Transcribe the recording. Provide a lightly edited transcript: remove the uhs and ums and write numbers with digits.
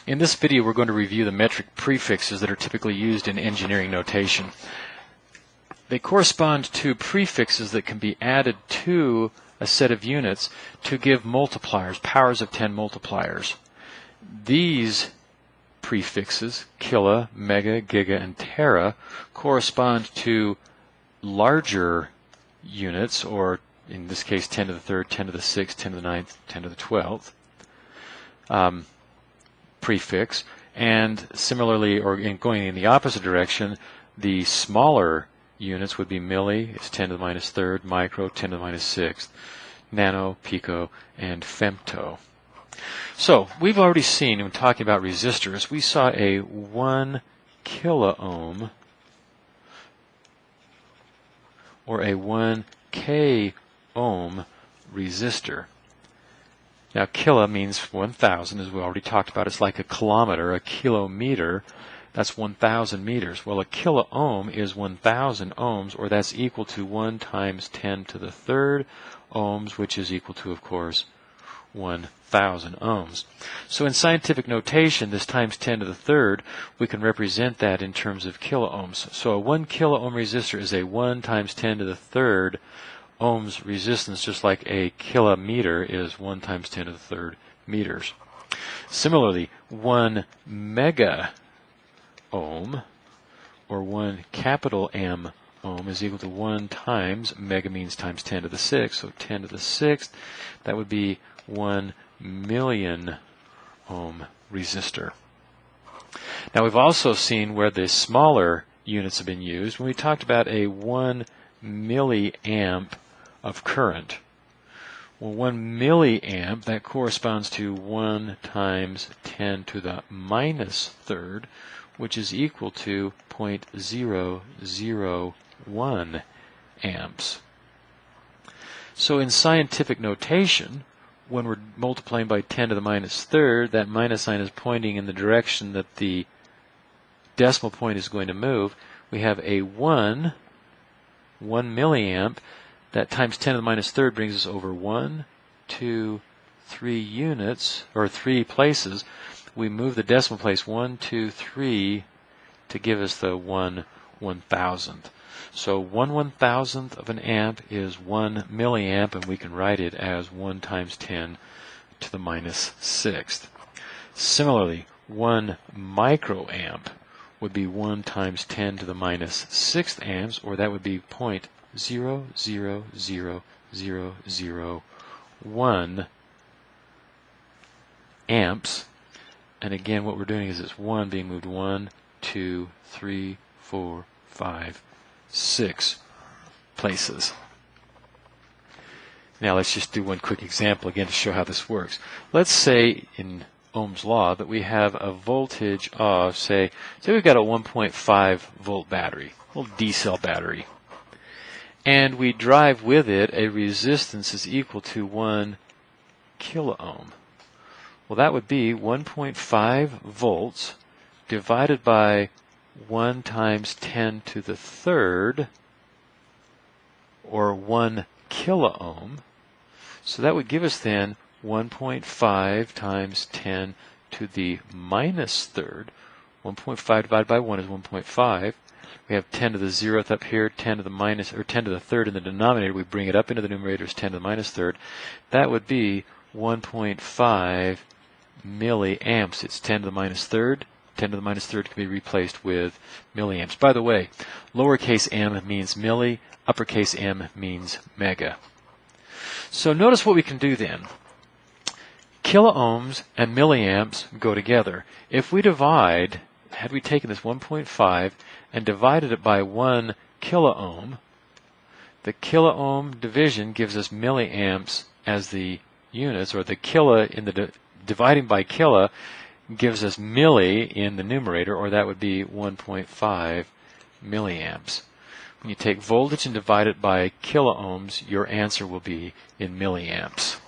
In this video, we're going to review the metric prefixes that are typically used in engineering notation. They correspond to prefixes that can be added to a set of units to give multipliers, powers of 10 multipliers. These prefixes, kilo, mega, giga, and tera, correspond to larger units, or in this case 10 to the third, 10 to the 6th, 10 to the 9th, 10 to the 12th. Prefix, and similarly, or going in the opposite direction, the smaller units would be milli, it's 10 to the minus third, micro, 10 to the minus sixth, nano, pico, and femto. So we've already seen, when talking about resistors, we saw a 1 kilo ohm or a 1 k ohm resistor. Now, kilo means 1,000, as we already talked about. It's like a kilometer, a kilometer. That's 1,000 meters. Well, a kilo ohm is 1,000 ohms, or that's equal to 1 times 10 to the third ohms, which is equal to, of course, 1,000 ohms. So in scientific notation, this times 10 to the third, we can represent that in terms of kilo ohms. So a 1 kilo ohm resistor is a 1 times 10 to the third ohms resistance, just like a kilometer is 1 times 10 to the third meters. Similarly, 1 mega ohm, or 1 capital M ohm, is equal to 1 times, mega means times 10 to the 6th, so 10 to the 6th, that would be 1 million ohm resistor. Now, we've also seen where the smaller units have been used. When we talked about a 1 milliamp of current. Well, 1 milliamp, that corresponds to 1 times 10 to the minus third, which is equal to 0.001 amps. So in scientific notation, when we're multiplying by 10 to the minus third, that minus sign is pointing in the direction that the decimal point is going to move. We have a 1 milliamp. That times 10 to the minus third brings us over 1, 2, 3 units, or 3 places. We move the decimal place 1, 2, 3 to give us the 1/1000th. So 1/1000th of an amp is 1 milliamp, and we can write it as 1 times 10 to the minus sixth. Similarly, 1 microamp would be 1 times 10 to the minus sixth amps, or that would be 0.0000001 amps. And again, what we're doing is it's 1 being moved 1, 2, 3, 4, 5, 6 places. Now let's just do one quick example again to show how this works. Let's say in Ohm's law that we have a voltage of, say we've got a 1.5 volt battery, a little D-cell battery. And we drive with it a resistance is equal to 1 kilo ohm. Well, that would be 1.5 volts divided by 1 times 10 to the third, or 1 kilo ohm. So that would give us then 1.5 times 10 to the minus third. 1.5 divided by 1 is 1.5. We have 10 to the 0th up here, 10 to the minus, or 10 to the third in the denominator. We bring it up into the numerator as 10 to the minus third. That would be 1.5 milliamps. It's 10 to the minus third. 10 to the minus third can be replaced with milliamps. By the way, lowercase m means milli, uppercase m means mega. So notice what we can do then. Kilo ohms and milliamps go together. If we divide, had we taken this 1.5 and divided it by 1 kilo ohm, the kilo ohm division gives us milliamps as the units, or the kilo in the dividing by kilo gives us milli in the numerator, or that would be 1.5 milliamps. When you take voltage and divide it by kilo ohms, your answer will be in milliamps.